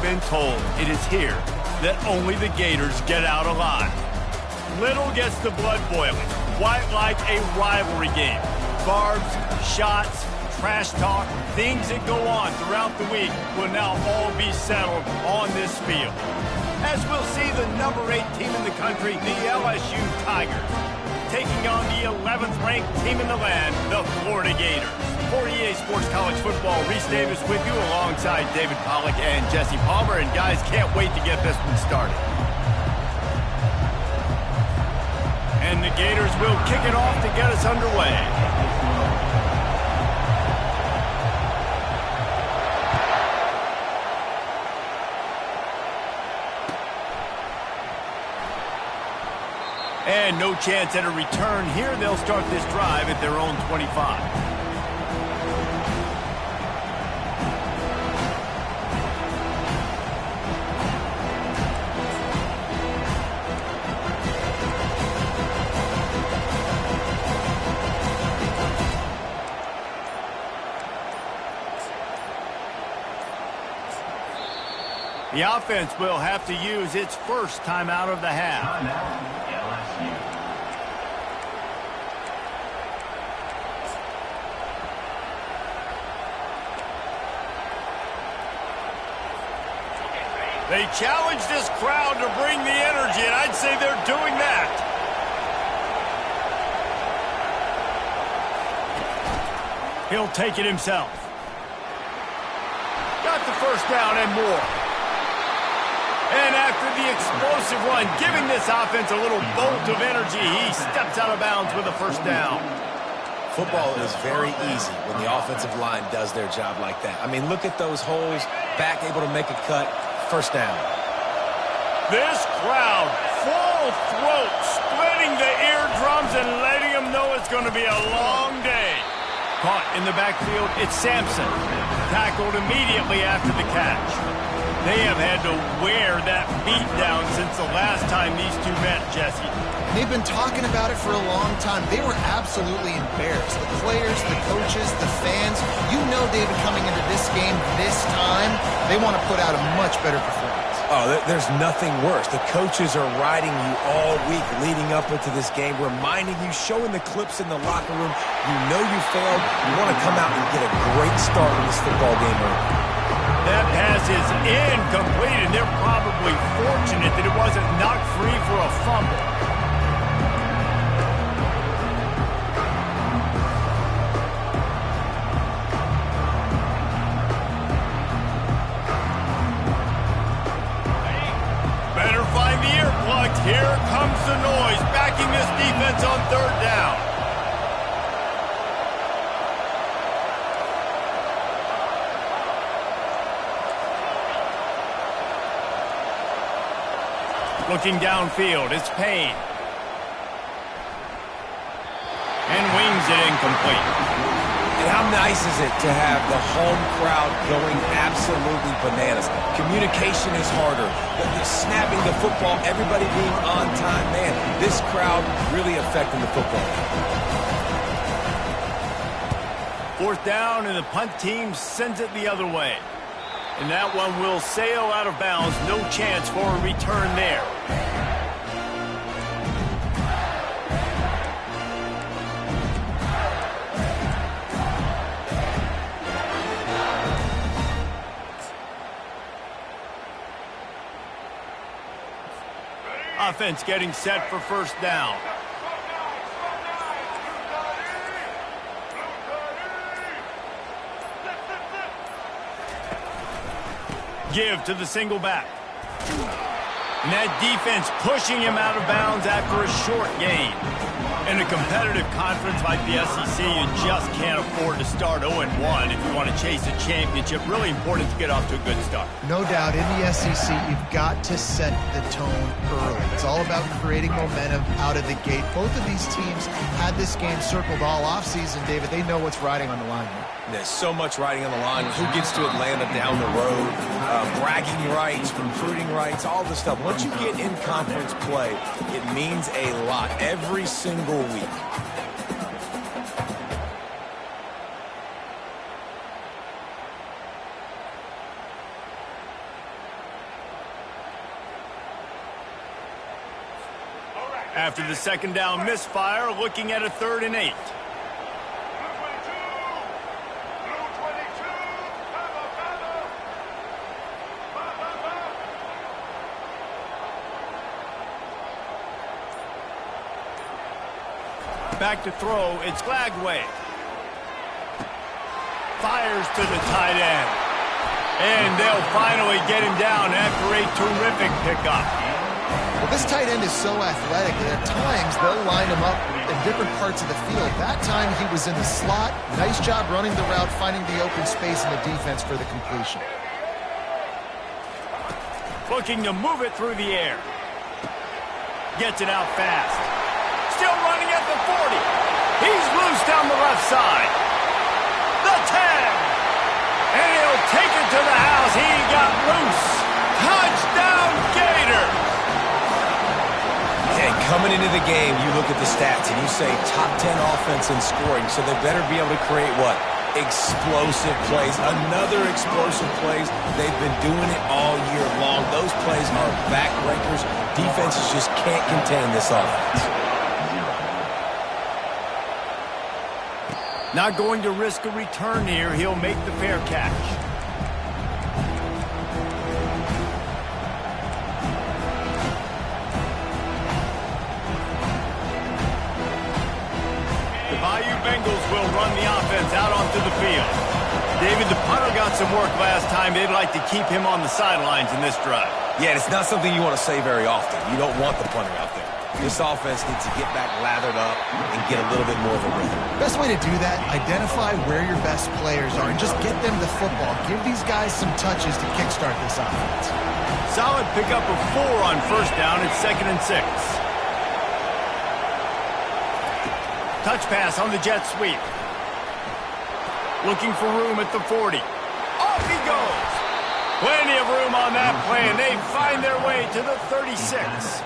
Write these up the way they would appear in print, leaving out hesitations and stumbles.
been told it is here that only the Gators get out alive. Little gets the blood boiling, quite like a rivalry game. Barbs, shots, trash talk, things that go on throughout the week will now all be settled on this field. As we'll see the number 8 team in the country, the LSU Tigers, taking on the 11th ranked team in the land, the Florida Gators. For EA Sports College Football, Reese Davis with you alongside David Pollack and Jesse Palmer. And guys, can't wait to get this one started. And the Gators will kick it off to get us underway. And no chance at a return here. They'll start this drive at their own 25. The offense will have to use its first time out of the half. They challenge this crowd to bring the energy, and I'd say they're doing that. He'll take it himself. Got the first down and more. And after the explosive run, giving this offense a little bolt of energy, he steps out of bounds with a first down. Football is very easy when the offensive line does their job like that. I mean, look at those holes, back able to make a cut, first down. This crowd, full throat, splitting the eardrums and letting them know it's going to be a long day. Caught in the backfield, it's Sampson. Tackled immediately after the catch. They have had to wear that beat down since the last time these two met, Jesse. They've been talking about it for a long time. They were absolutely embarrassed. The players, the coaches, the fans. You know, David, coming into this game this time, they want to put out a much better performance. Oh, there's nothing worse. The coaches are riding you all week leading up into this game, reminding you, showing the clips in the locker room. You know you failed. You want to come out and get a great start in this football game early. That pass is incomplete, and they're probably fortunate that it wasn't knocked free for a fumble. Better find the earplugs. Here comes the noise, backing this defense on third down. Looking downfield, it's Payne. And wings it incomplete. And how nice is it to have the home crowd going absolutely bananas? Communication is harder. The snapping the football, everybody being on time. Man, this crowd really affecting the football. Fourth down, and the punt team sends it the other way. And that one will sail out of bounds. No chance for a return there. Offense getting set for first down. Give to the single back. And that defense pushing him out of bounds after a short gain. In a competitive conference like the SEC, you just can't afford to start 0-1 if you want to chase a championship. Really important to get off to a good start. No doubt, in the SEC, you've got to set the tone early. It's all about creating momentum out of the gate. Both of these teams had this game circled all offseason, David. They know what's riding on the line here. There's so much riding on the line. Who gets to Atlanta down the road? Bragging rights, recruiting rights, all this stuff. Once you get in conference play, it means a lot every single week. After the second down misfire, looking at a 3rd and 8. Back to throw, it's Glagway. Fires to the tight end. And they'll finally get him down after a terrific pickup. Well, this tight end is so athletic that at times they'll line him up in different parts of the field. That time he was in the slot. Nice job running the route, finding the open space in the defense for the completion. Looking to move it through the air. Gets it out fast. Still running at the 40. He's loose down the left side. The 10. And he'll take it to the house. He got loose. Touchdown, Gator. And coming into the game, you look at the stats and you say top 10 offense in scoring, so they better be able to create what? Explosive plays. Another explosive plays. They've been doing it all year long. Those plays are backbreakers. Defenses just can't contain this offense. Not going to risk a return here. He'll make the fair catch. The Bayou Bengals will run the offense out onto the field. David, the punter got some work last time. They'd like to keep him on the sidelines in this drive. Yeah, it's not something you want to say very often. You don't want the punter out there. This offense needs to get back lathered up and get a little bit more of a rhythm. Best way to do that, identify where your best players are and just get them the football. Give these guys some touches to kickstart this offense. Solid pickup of 4 on first down. It's 2nd and 6. Touch pass on the jet sweep. Looking for room at the 40. Off he goes. Plenty of room on that play, and they find their way to the 36.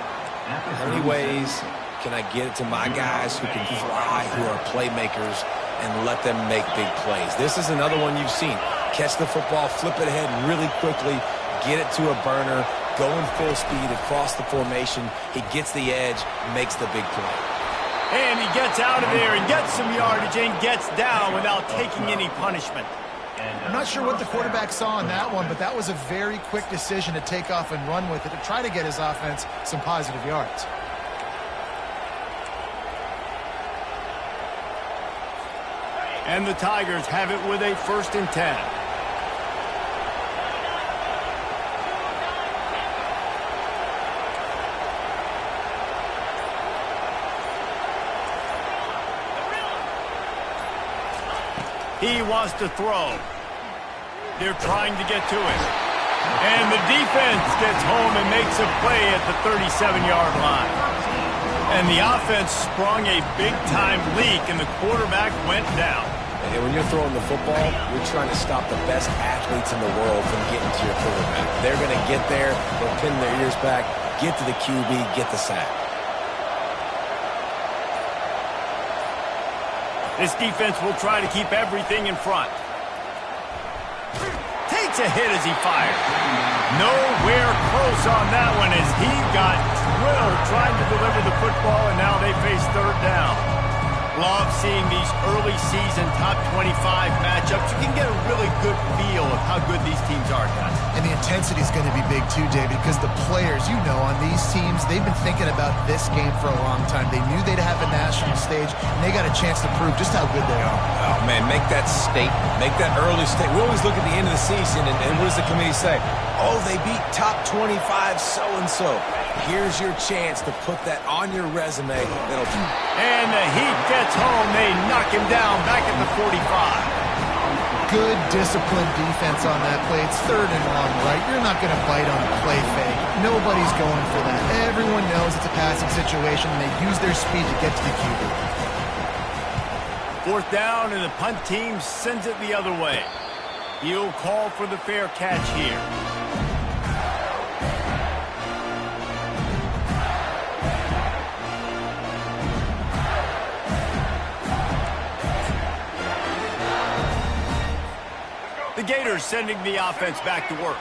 How many ways can I get it to my guys who can fly, who are playmakers, and let them make big plays? This is another one you've seen. Catch the football, flip it ahead really quickly, get it to a burner, going full speed across the formation. He gets the edge, makes the big play. And he gets out of there and gets some yardage and gets down without taking any punishment. I'm not sure what the quarterback saw on that one, but that was a very quick decision to take off and run with it to try to get his offense some positive yards. And the Tigers have it with a 1st and 10. He wants to throw. They're trying to get to him. And the defense gets home and makes a play at the 37-yard line. And the offense sprung a big-time leak, and the quarterback went down. And when you're throwing the football, you're trying to stop the best athletes in the world from getting to your quarterback. They're going to get there, they'll pin their ears back, get to the QB, get the sack. This defense will try to keep everything in front. Takes a hit as he fired. Nowhere close on that one as he got drilled trying to deliver the football, and now they face 3rd down. Love seeing these early season top 25 matchups. You can get a really good feel of how good these teams are, guys. And the intensity is going to be big too, David, because the players, you know, on these teams, they've been thinking about this game for a long time. They knew they'd have a national stage, and they got a chance to prove just how good they are. Oh, man, make that statement. Make that early statement. We always look at the end of the season, and what does the committee say? Oh, they beat top 25 so-and-so. Here's your chance to put that on your resume. And the Heat gets home. They knock him down back at the 45. Good, disciplined defense on that play. It's 3rd and long, right? You're not going to bite on a play fake. Nobody's going for that. Everyone knows it's a passing situation, and they use their speed to get to the QB. 4th down, and the punt team sends it the other way. He'll call for the fair catch here. The Gators sending the offense back to work.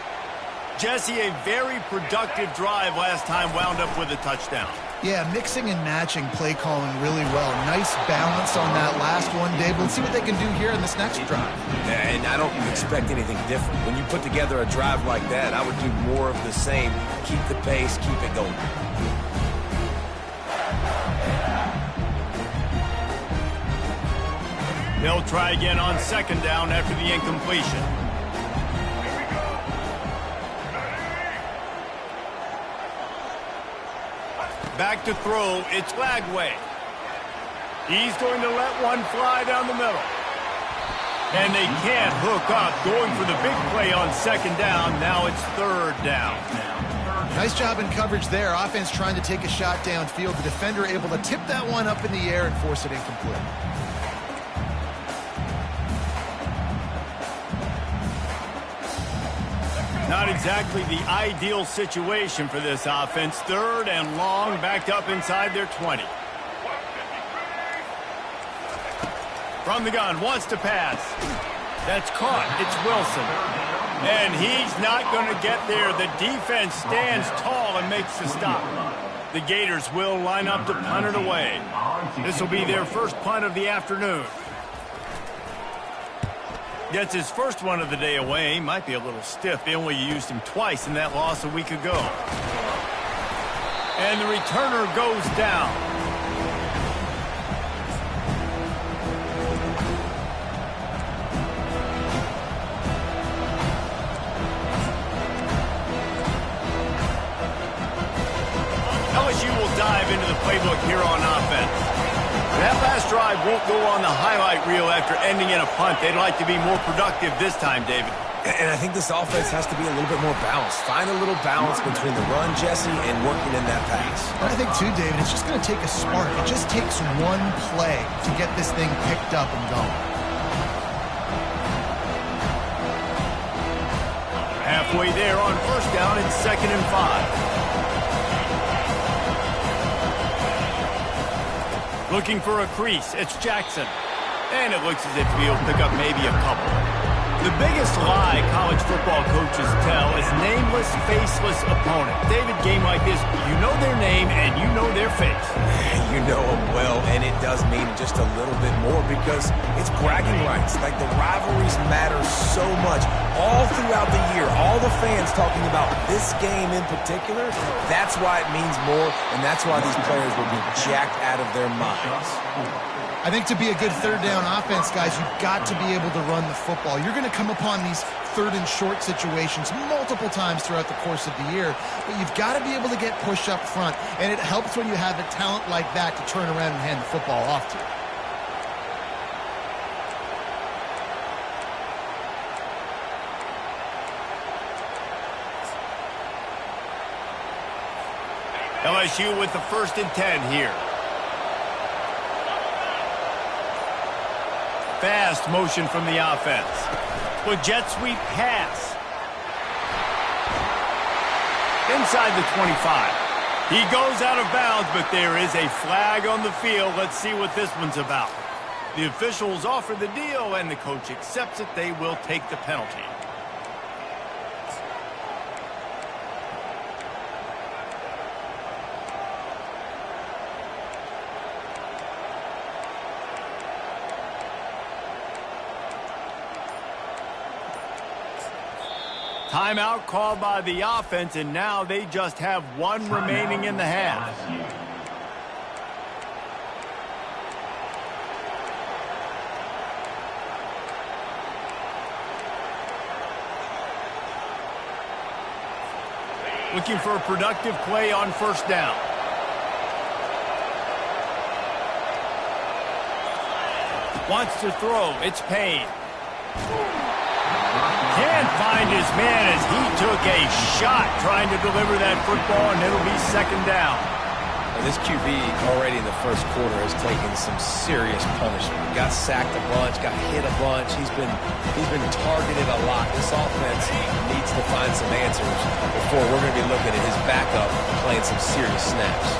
Jesse, a very productive drive last time wound up with a touchdown. Yeah, mixing and matching play calling really well. Nice balance on that last one, Dave. Let's see what they can do here in this next drive. Yeah, and I don't expect anything different. When you put together a drive like that, I would do more of the same. Keep the pace, keep it going. They'll try again on second down after the incompletion. Back to throw, it's Lagway. He's going to let one fly down the middle. And they can't hook up, going for the big play on second down. Now it's third down. Nice job in coverage there. Offense trying to take a shot downfield. The defender able to tip that one up in the air and force it incomplete. Not exactly the ideal situation for this offense. Third and long, backed up inside their 20. From the gun, wants to pass. That's caught. It's Wilson. And he's not going to get there. The defense stands tall and makes the stop. The Gators will line up to punt it away. This will be their first punt of the afternoon. Gets his first one of the day away. Might be a little stiff. They only used him twice in that loss a week ago. And the returner goes down. LSU will dive into the playbook here on offense. That last drive won't go on the highlight reel after ending in a punt. They'd like to be more productive this time, David. And I think this offense has to be a little bit more balanced. Find a little balance between the run, Jesse, and working in that pass. And I think, too, David, it's just going to take a spark. It just takes one play to get this thing picked up and going. Halfway there on first down, it's 2nd and 5. Looking for a crease, it's Jackson. And it looks as if he'll pick up maybe a couple. The biggest lie college football coaches tell is nameless, faceless opponent. David, game like this, you know their name and you know their face. You know them well, and it does mean just a little bit more because it's bragging rights. Like, the rivalries matter so much. All throughout the year, all the fans talking about this game in particular, that's why it means more, and that's why these players will be jacked out of their minds. I think to be a good third down offense, guys, you've got to be able to run the football. You're going to come upon these third and short situations multiple times throughout the course of the year, but you've got to be able to get push up front, and it helps when you have a talent like that to turn around and hand the football off to you. LSU with the 1st and 10 here. Fast motion from the offense. With jet sweep pass. Inside the 25. He goes out of bounds, but there is a flag on the field. Let's see what this one's about. The officials offer the deal, and the coach accepts it. They will take the penalty. Timeout called by the offense, and now they just have one remaining in the half. Looking for a productive play on first down. Wants to throw. It's Payne. Can't find his man as he took a shot trying to deliver that football, and it'll be 2nd down. Well, this QB already in the first quarter has taken some serious punishment. Got sacked a bunch, got hit a bunch. He's been targeted a lot. This offense needs to find some answers before we're going to be looking at his backup playing some serious snaps.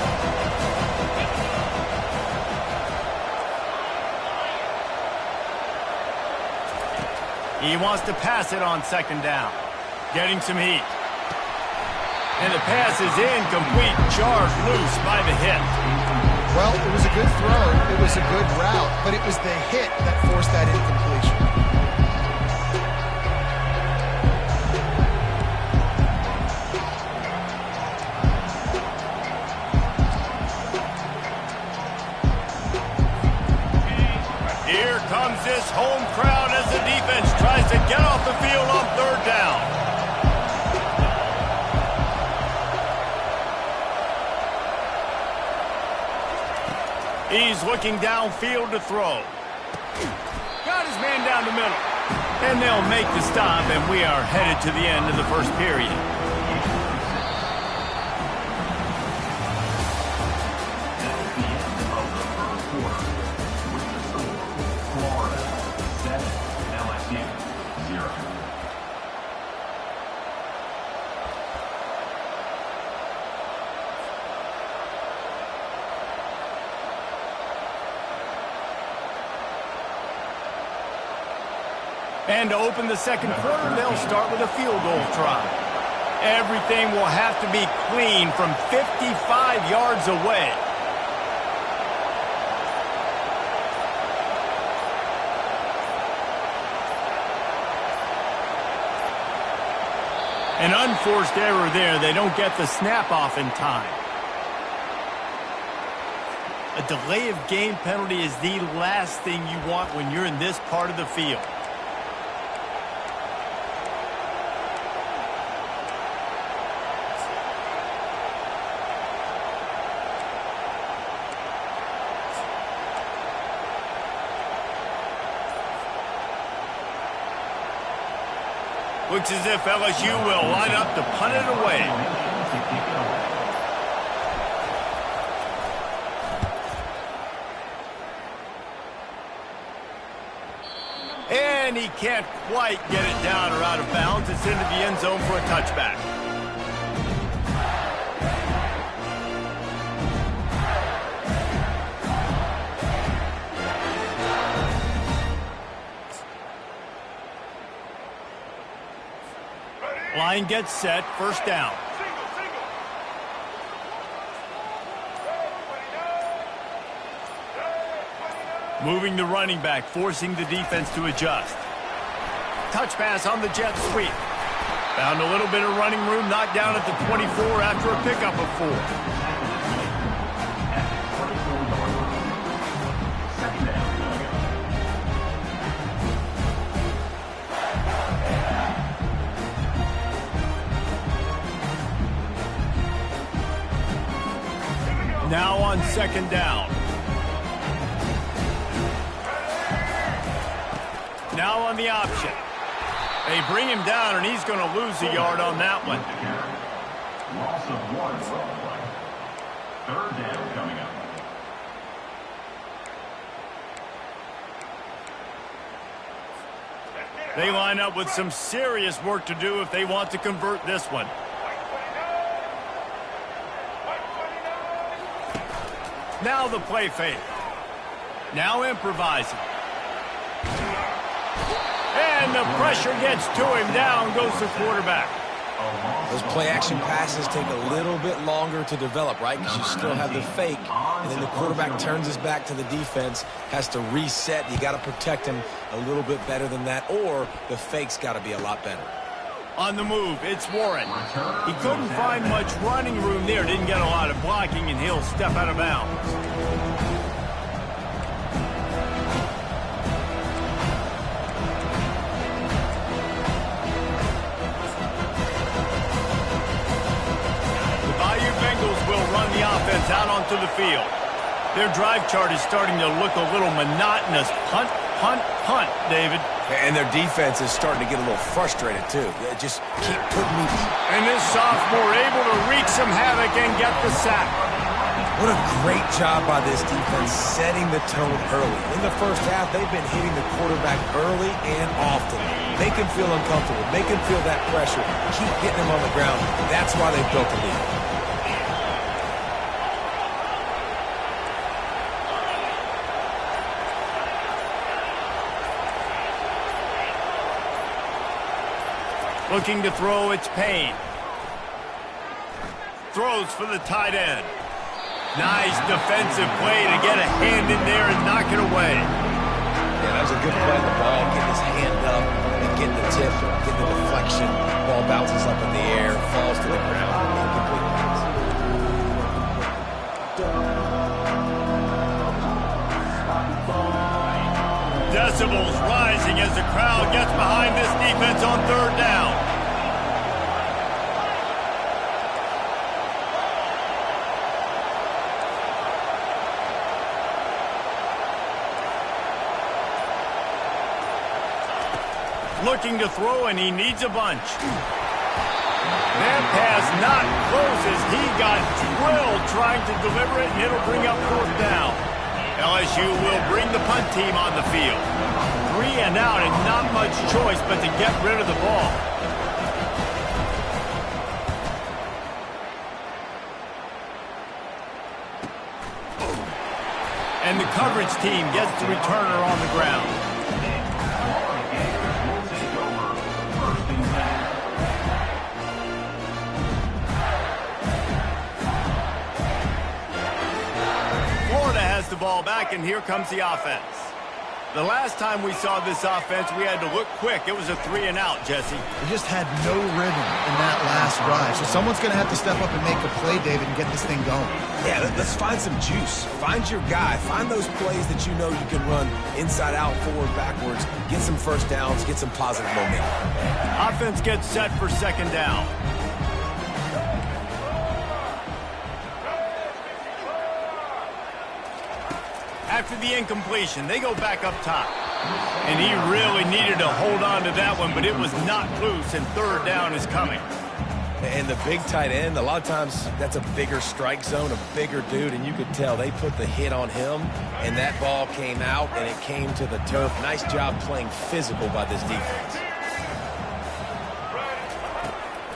He wants to pass it on 2nd down. Getting some heat. And the pass is incomplete, jarred loose by the hit. Well, it was a good throw, it was a good route, but it was the hit that forced that incompletion. Here comes this home crowd as the defense tries to get off the field on third down. He's looking downfield to throw. Got his man down the middle. And they'll make the stop, and we are headed to the end of the first period. And to open the second quarter, they'll start with a field goal try. Everything will have to be clean from 55 yards away. An unforced error there. They don't get the snap off in time. A delay of game penalty is the last thing you want when you're in this part of the field. Looks as if LSU will line up to punt it away. And he can't quite get it down or out of bounds. It's into the end zone for a touchback. Line gets set, first down. Moving the running back, forcing the defense to adjust. Touch pass on the jet sweep. Found a little bit of running room, knocked down at the 24 after a pickup of 4. Now on second down. Now on the option. They bring him down, and he's going to lose a yard on that one. Loss of 1. Third down coming up. They line up with some serious work to do if they want to convert this one. Now the play fake. Now improvising. And the pressure gets to him. Down goes the quarterback. Those play-action passes take a little bit longer to develop, right? Because you still have the fake, and then the quarterback turns his back to the defense, has to reset. You got to protect him a little bit better than that, or the fake's got to be a lot better. On the move, it's Warren. He couldn't find much running room there. Didn't get a lot of blocking, and he'll step out of bounds. The Bayou Bengals will run the offense out onto the field. Their drive chart is starting to look a little monotonous. Punt, punt, punt, David. And their defense is starting to get a little frustrated, too. They just keep putting me deep. And this sophomore able to wreak some havoc and get the sack. What a great job by this defense setting the tone early. In the first half, they've been hitting the quarterback early and often. Make him feel uncomfortable. Make him feel that pressure. Keep getting him on the ground. That's why they built the lead. Looking to throw, it's Payne. Throws for the tight end. Nice defensive play to get a hand in there and knock it away. Yeah, that was a good play on the ball, getting his hand up and getting the tip, getting the deflection. Ball bounces up in the air, falls to the ground. Incomplete pass. Decibels rising as the crowd gets behind this defense on third down. Looking to throw, and he needs a bunch. That pass not close as he got drilled trying to deliver it, and it'll bring up fourth down. LSU will bring the punt team on the field. 3 and out, and not much choice but to get rid of the ball. And the coverage team gets the returner on the ground. The ball back, and here comes the offense. The last time we saw this offense, we had to look quick. It was a 3 and out, Jesse. We just had no rhythm in that last drive. So someone's going to have to step up and make a play, David, and get this thing going. Yeah, let's find some juice. Find your guy. Find those plays that you know you can run inside out, forward, backwards. Get some first downs. Get some positive momentum. Offense gets set for second down. After the incompletion, they go back up top. And he really needed to hold on to that one, but it was not loose, and third down is coming. And the big tight end, a lot of times that's a bigger strike zone, a bigger dude, and you could tell they put the hit on him, and that ball came out, and it came to the turf. Nice job playing physical by this defense.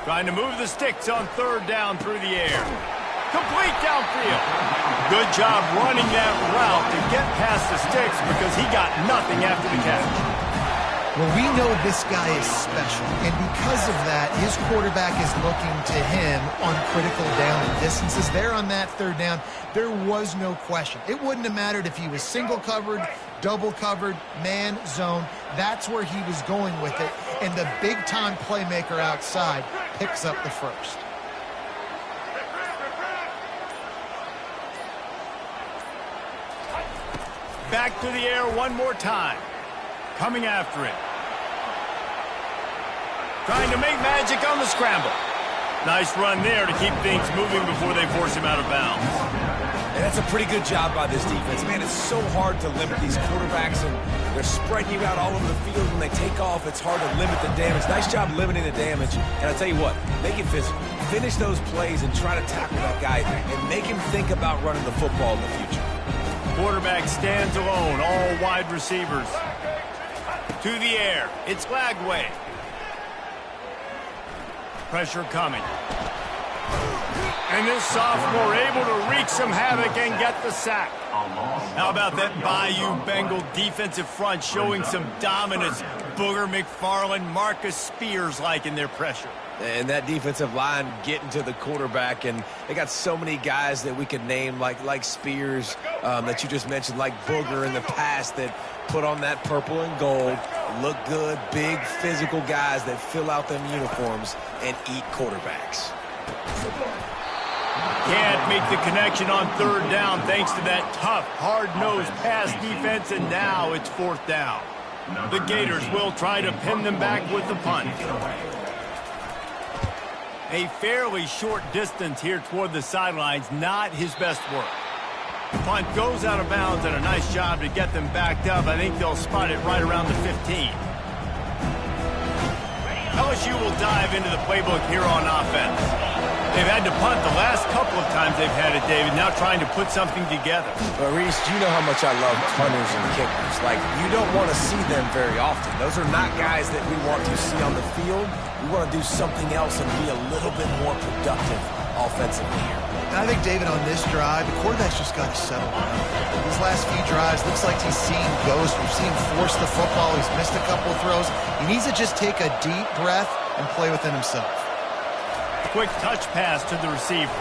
Trying to move the sticks on third down through the air. Complete downfield. Good job running that route to get past the sticks because he got nothing after the catch. Well, we know this guy is special, and because of that, his quarterback is looking to him on critical down and distances. There on that third down, there was no question. It wouldn't have mattered if he was single covered, double covered, man, zone. That's where he was going with it, and the big-time playmaker outside picks up the first. Back to the air one more time. Coming after it. Trying to make magic on the scramble. Nice run there to keep things moving before they force him out of bounds. And that's a pretty good job by this defense. Man, it's so hard to limit these quarterbacks, and they're spreading you out all over the field. When they take off, it's hard to limit the damage. Nice job limiting the damage. And I tell you what, make it physical. Finish those plays and try to tackle that guy and make him think about running the football in the future. Quarterback stands alone, all wide receivers. To the air, it's Lagway. Pressure coming. And this sophomore able to wreak some havoc and get the sack. How about that Bayou Bengal defensive front showing some dominance? Booger McFarland, Marcus Spears-like in their pressure. And that defensive line getting to the quarterback, and they got so many guys that we could name like Spears that you just mentioned, like Booger in the past, that put on that purple and gold, look good, big physical guys that fill out them uniforms and eat quarterbacks. Can't make the connection on third down thanks to that tough, hard-nosed pass defense, and now it's fourth down. The Gators will try to pin them back with the punt. A fairly short distance here toward the sidelines, not his best work. Punt goes out of bounds, and a nice job to get them backed up. I think they'll spot it right around the 15. LSU will dive into the playbook here on offense. They've had to punt the last couple of times they've had it, David, now trying to put something together. But, Reese, you know how much I love punters and kickers. Like, you don't want to see them very often. Those are not guys that we want to see on the field. We want to do something else and be a little bit more productive offensively here. And I think, David, on this drive, the quarterback's just got to settle down. These last few drives, looks like he's seen ghosts. We've seen him force the football. He's missed a couple of throws. He needs to just take a deep breath and play within himself. quick touch pass to the receiver.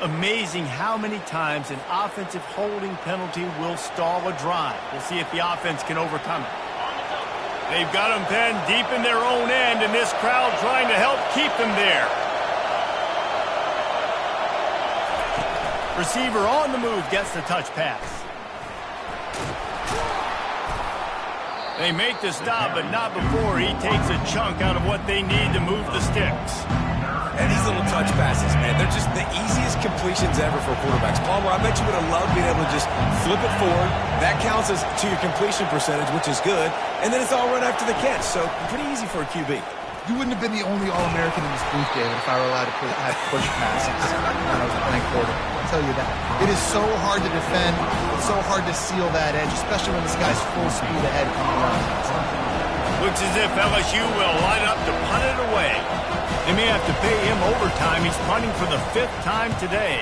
Amazing how many times an offensive holding penalty will stall a drive. We'll see if the offense can overcome it. They've got them pinned deep in their own end, and this crowd trying to help keep them there. Receiver on the move gets the touch pass. They make the stop, but not before he takes a chunk out of what they need to move the sticks. And these little touch passes, man, they're just the easiest completions ever for quarterbacks. Palmer, I bet you would have loved being able to just flip it forward. That counts as to your completion percentage, which is good. And then it's all right after the catch, so pretty easy for a QB. You wouldn't have been the only All-American in this booth, David, if I were allowed to have push passes when I was playing quarterback. I'll tell you that. It is so hard to defend. It's so hard to seal that edge, especially when this guy's full speed ahead coming around. Looks as if LSU will line up to punt it away. They may have to pay him overtime. He's punting for the 5th time today.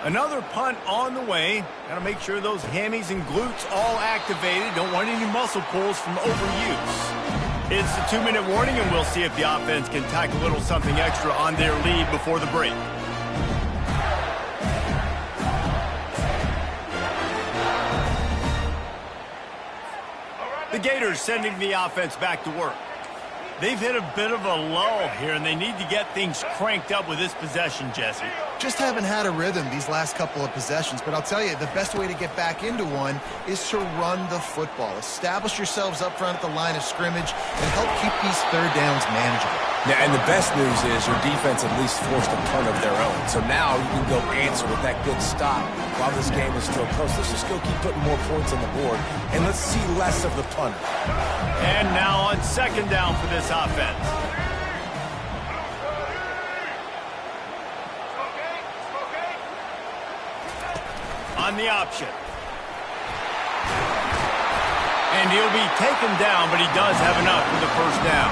Another punt on the way. Got to make sure those hammies and glutes all activated. Don't want any muscle pulls from overuse. It's the 2-minute warning, and we'll see if the offense can tack a little something extra on their lead before the break. The Gators sending the offense back to work. They've hit a bit of a lull here, and they need to get things cranked up with this possession, Jesse. Just haven't had a rhythm these last couple of possessions, but I'll tell you, the best way to get back into one is to run the football. Establish yourselves up front at the line of scrimmage and help keep these third downs manageable. Yeah, and the best news is your defense at least forced a punt of their own. So now you can go answer with that good stop while this game is still close. Let's just go keep putting more points on the board, and let's see less of the punter. And now on 2nd down for this offense. On the option. And he'll be taken down, but he does have enough for the 1st down.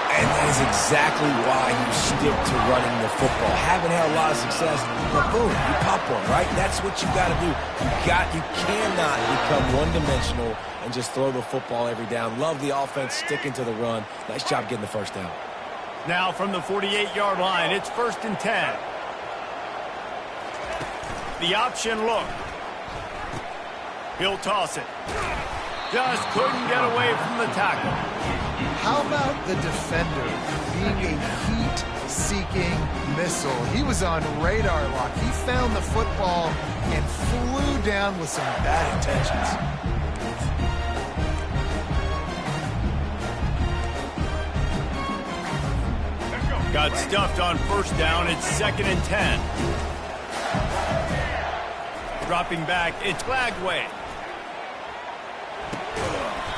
And that is exactly why you stick to running the football. Haven't had a lot of success, but boom, you pop one, right? That's what you got to do. You cannot become one-dimensional and just throw the football every down. Love the offense sticking to the run. Nice job getting the 1st down. Now from the 48-yard line, it's 1st and 10. The option look. He'll toss it. Just couldn't get away from the tackle. How about the defender being a heat-seeking missile? He was on radar lock. He found the football and flew down with some bad intentions. Got stuffed on 1st down. It's 2nd and 10. Dropping back, it's Glagway.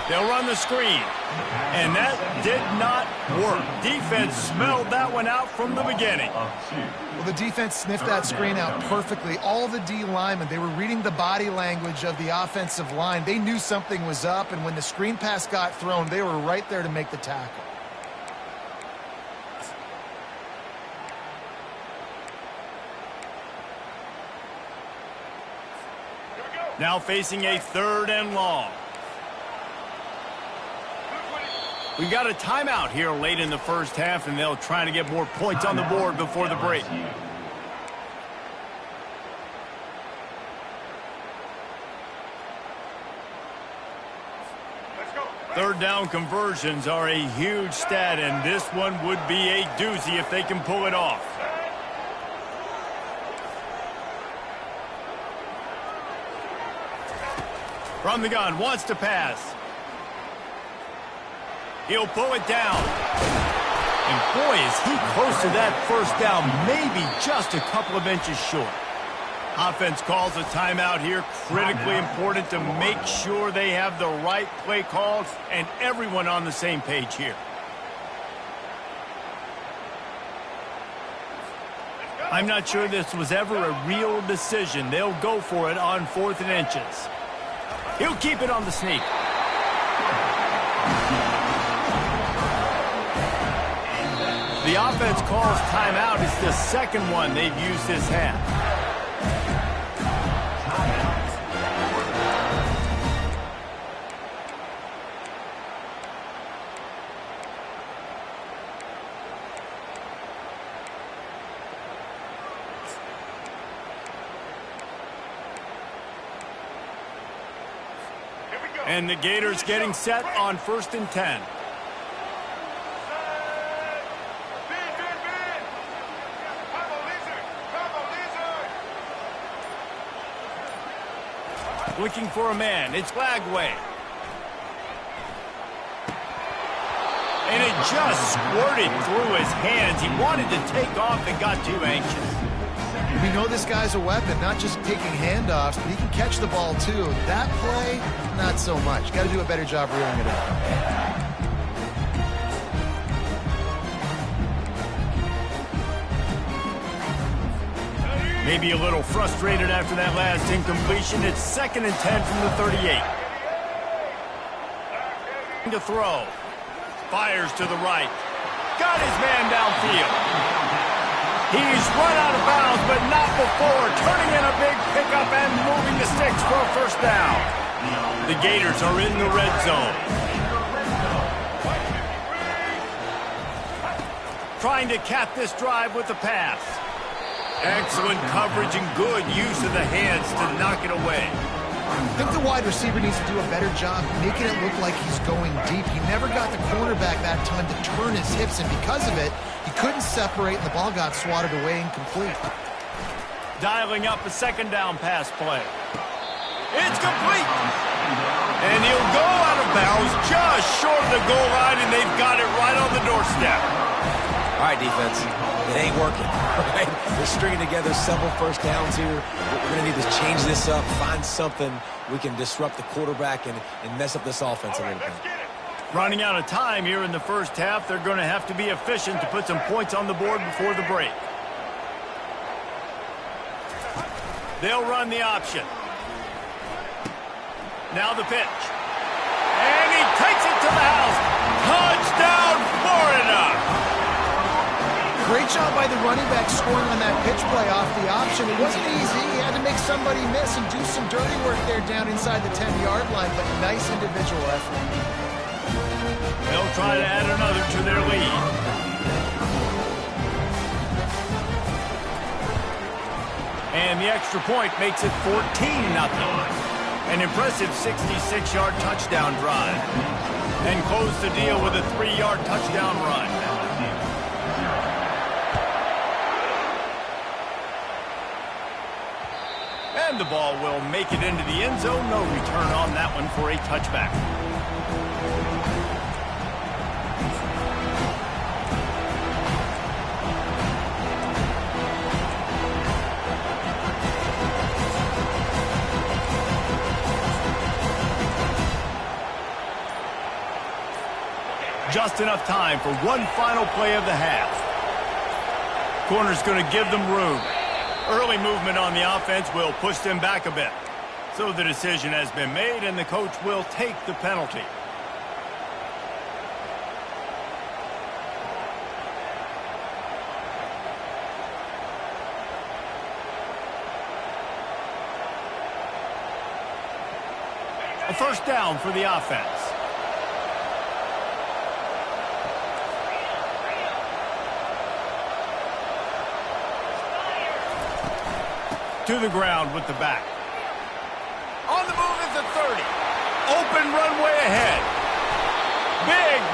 They'll run the screen. And that did not work. Defense smelled that one out from the beginning. Well, the defense sniffed that screen out perfectly. All the D linemen, they were reading the body language of the offensive line. They knew something was up, and when the screen pass got thrown, they were right there to make the tackle. Now facing a 3rd and long. We've got a timeout here late in the 1st half, and they'll try to get more points on the board before the break. Third down conversions are a huge stat, and this one would be a doozy if they can pull it off. From the gun, wants to pass. He'll pull it down. And boy, is he close to that 1st down, maybe just a couple of inches short. Offense calls a timeout here. Critically important to make sure they have the right play calls and everyone on the same page here. I'm not sure this was ever a real decision. They'll go for it on 4th and inches. He'll keep it on the sneak. The offense calls timeout. It's the 2nd one they've used this half. And the Gators getting set on 1st and 10. Looking for a man. It's Flagway. And it just squirted through his hands. He wanted to take off and got too anxious. We know this guy's a weapon, not just taking handoffs, but he can catch the ball too. That play, not so much. Got to do a better job reeling it in. Maybe a little frustrated after that last incompletion. It's 2nd and 10 from the 38. To throw. Fires to the right. Got his man downfield. He's run out of bounds, but not before. Turning in a big pickup and moving the sticks for a 1st down. The Gators are in the red zone. Trying to cap this drive with the pass. Excellent coverage and good use of the hands to knock it away. I think the wide receiver needs to do a better job making it look like he's going deep. He never got the cornerback that time to turn his hips, and because of it, he couldn't separate, and the ball got swatted away incomplete. Dialing up a 2nd down pass play. It's complete. And he'll go out of bounds just short of the goal line, and they've got it right on the doorstep. All right, defense, it ain't working. Right? They're stringing together several 1st downs here. We're going to need to change this up, find something we can disrupt the quarterback and mess up this offense a little bit. Running out of time here in the 1st half. They're going to have to be efficient to put some points on the board before the break. They'll run the option. Now the pitch. And he takes it to the house. Touchdown, Florida! Great job by the running back scoring on that pitch play off the option. It wasn't easy. He had to make somebody miss and do some dirty work there down inside the 10-yard line, but nice individual effort. They'll try to add another to their lead. And the extra point makes it 14-0. An impressive 66-yard touchdown drive. And close the deal with a 3-yard touchdown run. And the ball will make it into the end zone. No return on that one for a touchback. Just enough time for one final play of the half. Corner's going to give them room. Early movement on the offense will push them back a bit. So the decision has been made, and the coach will take the penalty. A 1st down for the offense. To the ground with the back. On the move is the 30. Open runway ahead.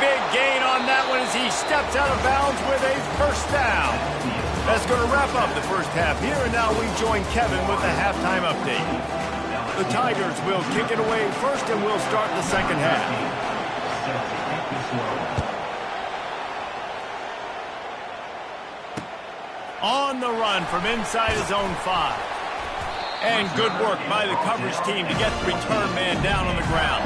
Big gain on that one as he steps out of bounds with a 1st down. That's going to wrap up the 1st half here, and now we join Kevin with the halftime update. The Tigers will kick it away first, and we'll start the 2nd half. On the run from inside his own 5. And good work by the coverage team to get the return man down on the ground.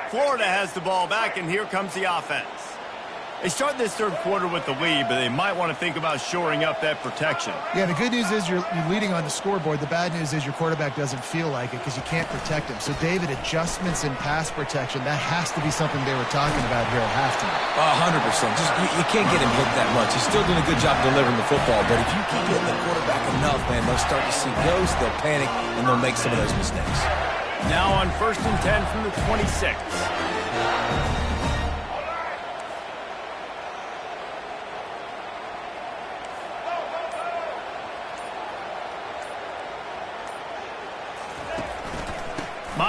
Florida has the ball back, and here comes the offense. They start this 3rd quarter with the lead, but they might want to think about shoring up that protection. Yeah, the good news is you're leading on the scoreboard. The bad news is your quarterback doesn't feel like it because you can't protect him. So, David, adjustments in pass protection, that has to be something they were talking about here at halftime. 100%. Just you can't get him hit that much. He's still doing a good job delivering the football, but if you keep hitting the quarterback enough, man, they'll start to see ghosts, they'll panic, and they'll make some of those mistakes. Now on 1st and 10 from the 26.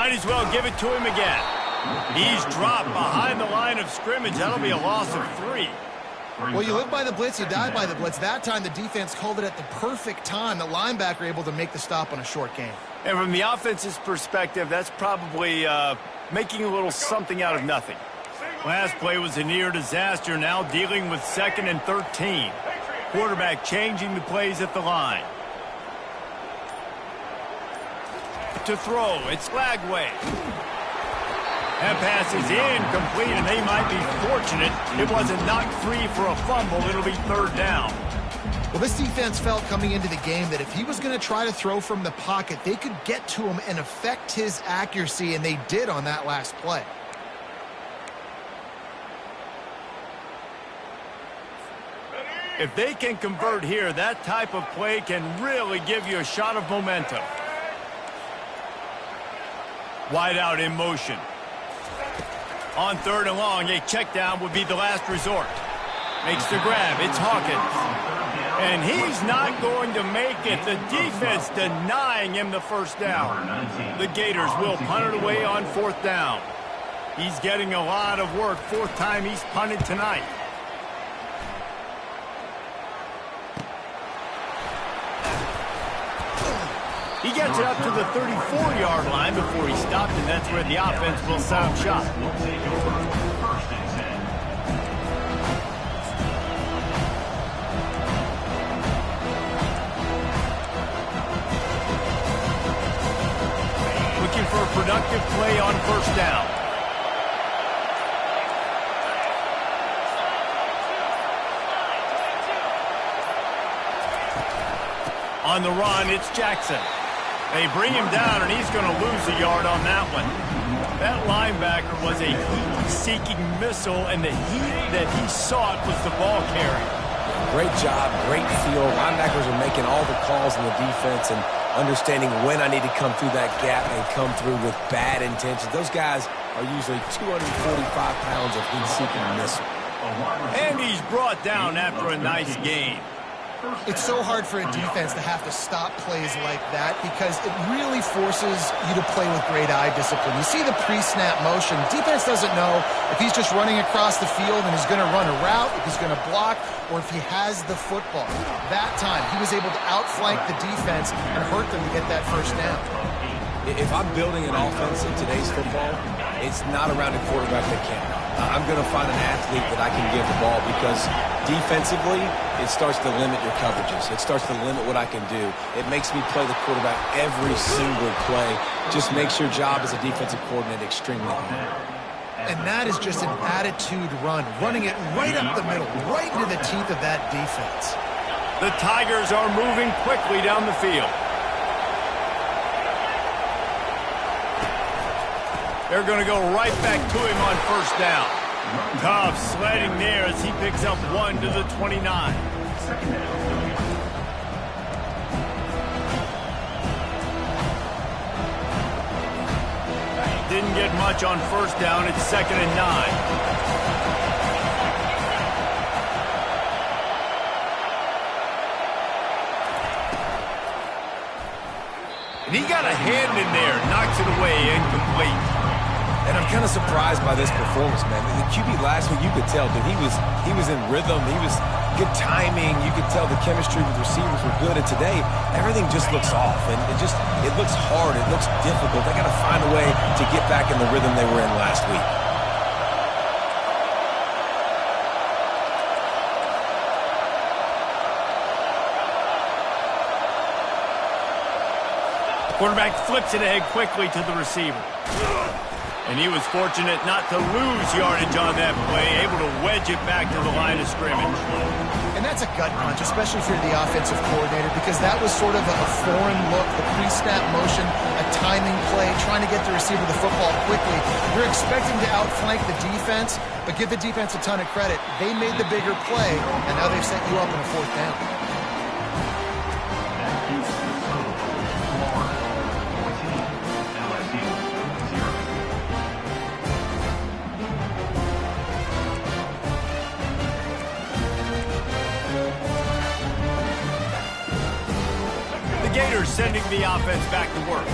Might as well give it to him again. He's dropped behind the line of scrimmage. That'll be a loss of 3. Well, you live by the blitz, you die by the blitz. That time, the defense called it at the perfect time. The linebacker able to make the stop on a short gain. And from the offense's perspective, that's probably making a little something out of nothing. Last play was a near disaster, now dealing with 2nd and 13. Quarterback changing the plays at the line. To throw, it's Lagway. That pass is incomplete, and they might be fortunate it wasn't knocked free for a fumble. It'll be 3rd down. Well, this defense felt coming into the game that if he was going to try to throw from the pocket, they could get to him and affect his accuracy, and they did on that last play. If they can convert here, that type of play can really give you a shot of momentum. Wide out in motion. On 3rd and long, a check down would be the last resort. Makes the grab. It's Hawkins. And he's not going to make it. The defense denying him the 1st down. The Gators will punt it away on 4th down. He's getting a lot of work. 4th time he's punted tonight. He gets it up to the 34-yard line before he stopped, and that's where the offense will set up shop. Looking for a productive play on 1st down. On the run, it's Jackson. They bring him down, and he's going to lose a yard on that one. That linebacker was a heat-seeking missile, and the heat that he sought was the ball carrier. Great job, great feel. Linebackers are making all the calls in the defense and understanding when I need to come through that gap and come through with bad intentions. Those guys are usually 245 pounds of heat-seeking missile. And he's brought down after a nice gain. It's so hard for a defense to have to stop plays like that because it really forces you to play with great eye discipline. You see the pre-snap motion. Defense doesn't know if he's just running across the field and he's going to run a route, if he's going to block, or if he has the football. That time, he was able to outflank the defense and hurt them to get that 1st down. If I'm building an offense in today's football, it's not around a quarterback that can't. I'm going to find an athlete that I can give the ball because defensively, it starts to limit your coverages. It starts to limit what I can do. It makes me play the quarterback every single play. Just makes your job as a defensive coordinator extremely hard. And that is just an attitude run, running it right up the middle, right into the teeth of that defense. The Tigers are moving quickly down the field. They're going to go right back to him on 1st down. Tough sledding there as he picks up 1 to the 29. Didn't get much on 1st down. It's 2nd and 9. And he got a hand in there, knocks it away, incomplete. And I'm kind of surprised by this performance, man. The QB last week, you could tell, dude, he was in rhythm. He was good timing. You could tell the chemistry with receivers were good. And today, everything just looks off. And it looks hard. It looks difficult. They got to find a way to get back in the rhythm they were in last week. Quarterback flips it ahead quickly to the receiver. And he was fortunate not to lose yardage on that play, able to wedge it back to the line of scrimmage. And that's a gut punch, especially if you're the offensive coordinator, because that was sort of a foreign look, the pre-snap motion, a timing play, trying to get the receiver the football quickly. You're expecting to outflank the defense, but give the defense a ton of credit. They made the bigger play, and now they've set you up in a 4th down. Gators sending the offense back to work.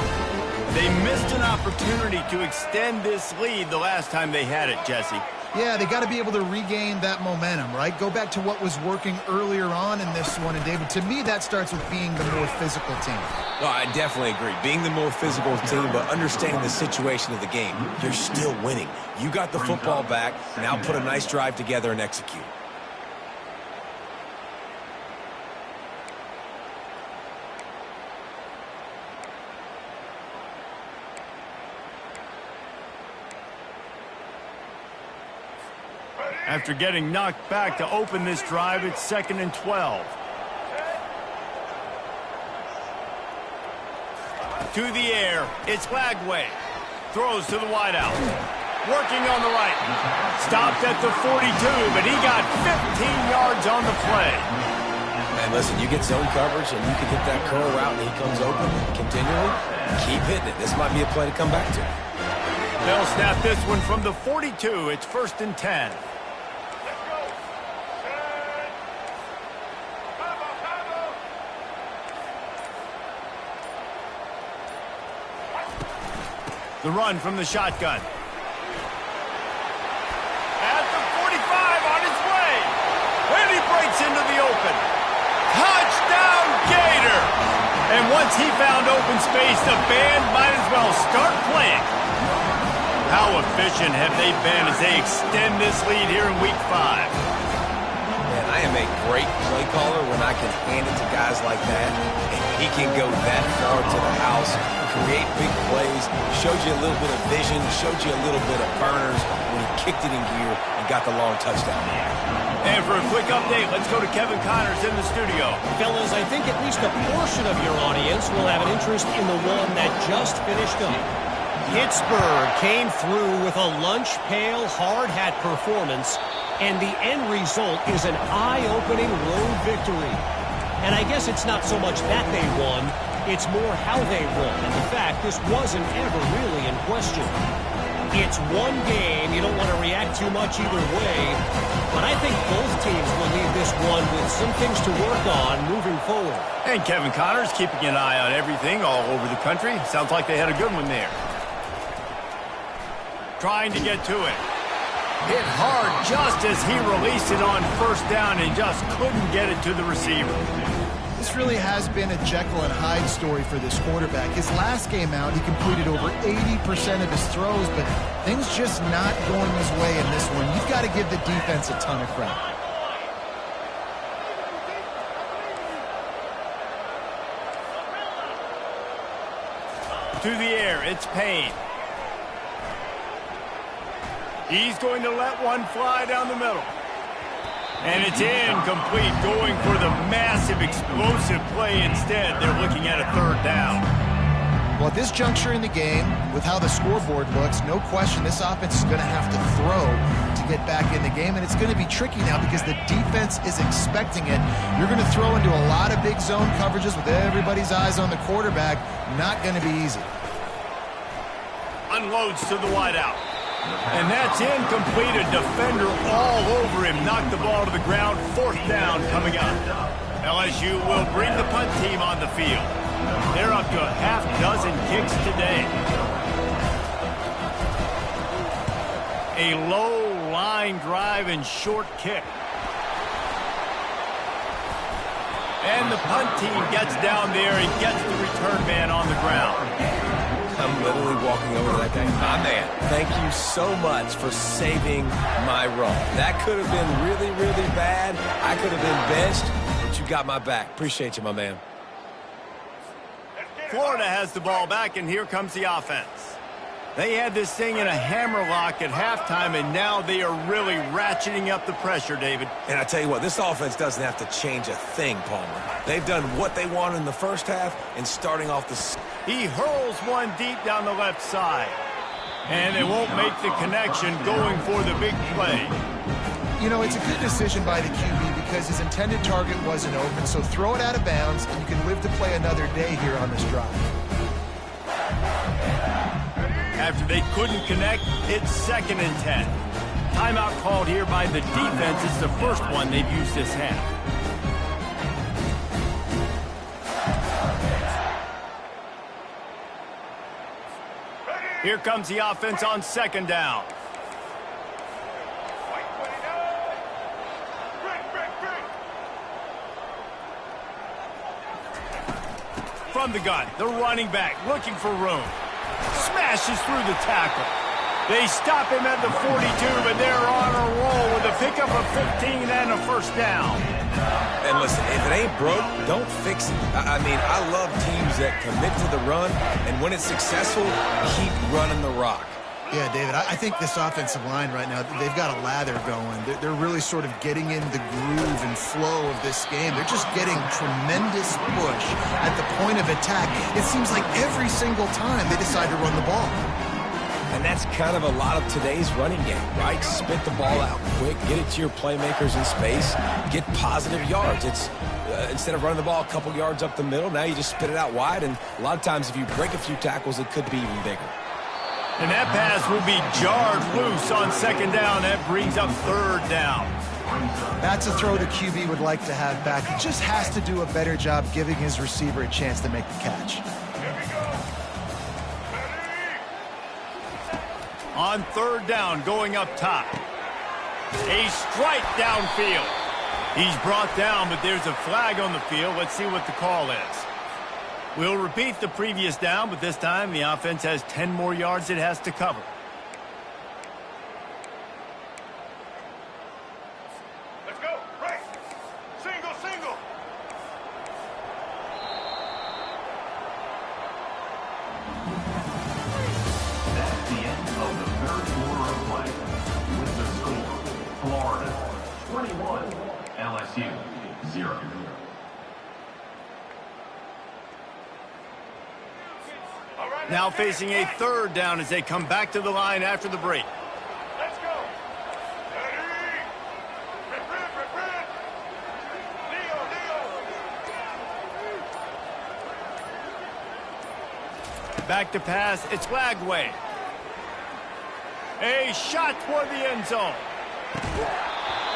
They missed an opportunity to extend this lead the last time they had it, Jesse. Yeah, they got to be able to regain that momentum, right? Go back to what was working earlier on in this one. And, David, to me, that starts with being the more physical team. No, I definitely agree. Being the more physical team, but understanding the situation of the game. You're still winning. You got the football back. Now put a nice drive together and execute. After getting knocked back to open this drive, it's 2nd and 12. To the air, it's Lagway. Throws to the wideout. Working on the right. Stopped at the 42, but he got 15 yards on the play. Man, listen, you get zone coverage and you can hit that curl route and he comes open continually. Keep hitting it. This might be a play to come back to. They'll snap this one from the 42. It's 1st and 10. The run from the shotgun. At the 45 on his way. And he breaks into the open. Touchdown, Gator! And once he found open space, the band might as well start playing. How efficient have they been as they extend this lead here in Week 5? Man, I am a great play caller when I can hand it to guys like that. And he can go that far to the house, create big plays, showed you a little bit of vision, showed you a little bit of burners when he kicked it in gear and got the long touchdown. And for a quick update, let's go to Kevin Connors in the studio. Fellas, I think at least a portion of your audience will have an interest in the one that just finished up. Pittsburgh came through with a lunch pail hard hat performance, and the end result is an eye-opening road victory. And I guess it's not so much that they won, it's more how they won. And in fact, this wasn't ever really in question. It's one game. You don't want to react too much either way. But I think both teams will leave this one with some things to work on moving forward. And Kevin Connors keeping an eye on everything all over the country. Sounds like they had a good one there. Trying to get to it. Hit hard just as he released it on 1st down and just couldn't get it to the receiver. This really has been a Jekyll and Hyde story for this quarterback. His last game out, he completed over 80% of his throws, but things just not going his way in this one. You've got to give the defense a ton of credit. To the air, it's Payne. He's going to let one fly down the middle. And it's incomplete, going for the massive, explosive play instead. They're looking at a 3rd down. Well, at this juncture in the game, with how the scoreboard looks, no question this offense is going to have to throw to get back in the game. And it's going to be tricky now because the defense is expecting it. You're going to throw into a lot of big zone coverages with everybody's eyes on the quarterback. Not going to be easy. Unloads to the wideout. And that's incomplete. A defender all over him. Knocked the ball to the ground. 4th down coming up. LSU will bring the punt team on the field. They're up to a half-dozen kicks today. A low line drive and short kick. And the punt team gets down there and gets the return man on the ground. I'm literally walking over to that guy. My man, thank you so much for saving my run. That could have been really, really bad. I could have been benched, but you got my back. Appreciate you, my man. Florida has the ball back, and here comes the offense. They had this thing in a hammerlock at halftime, and now they are really ratcheting up the pressure, David. And I tell you what, this offense doesn't have to change a thing, Palmer. They've done what they wanted in the first half, and starting off the... He hurls one deep down the left side. And they won't make the connection going for the big play. You know, it's a good decision by the QB because his intended target wasn't open, so throw it out of bounds, and you can live to play another day here on this drive. After they couldn't connect, it's 2nd and 10. Timeout called here by the defense. It's the first one they've used this half. Here comes the offense on second down. From the gun, the running back looking for room. Smashes through the tackle. They stop him at the 42, but they're on a roll with a pickup of 15 and a first down. And listen, if it ain't broke, don't fix it. I mean, I love teams that commit to the run, and when it's successful, keep running the rock. Yeah, David, I think this offensive line right now, they've got a lather going. They're really sort of getting in the groove and flow of this game. They're just getting tremendous push at the point of attack. It seems like every single time they decide to run the ball. And that's kind of a lot of today's running game, right? Spit the ball out quick, get it to your playmakers in space, get positive yards. It's instead of running the ball a couple yards up the middle, now you just spit it out wide, and a lot of times if you break a few tackles, it could be even bigger. And that pass will be jarred loose on second down. That brings up third down. That's a throw the QB would like to have back. He just has to do a better job giving his receiver a chance to make the catch. On third down, going up top. A strike downfield. He's brought down, but there's a flag on the field. Let's see what the call is. We'll repeat the previous down, but this time the offense has 10 more yards it has to cover. Let's go. Right. Single, single. That's the end of the third quarter of play. With the score, Florida 21, LSU 0. Now facing a third down as they come back to the line after the break. Let's go. Ready. Rip. Leo. Back to pass. It's Lagway. A shot toward the end zone.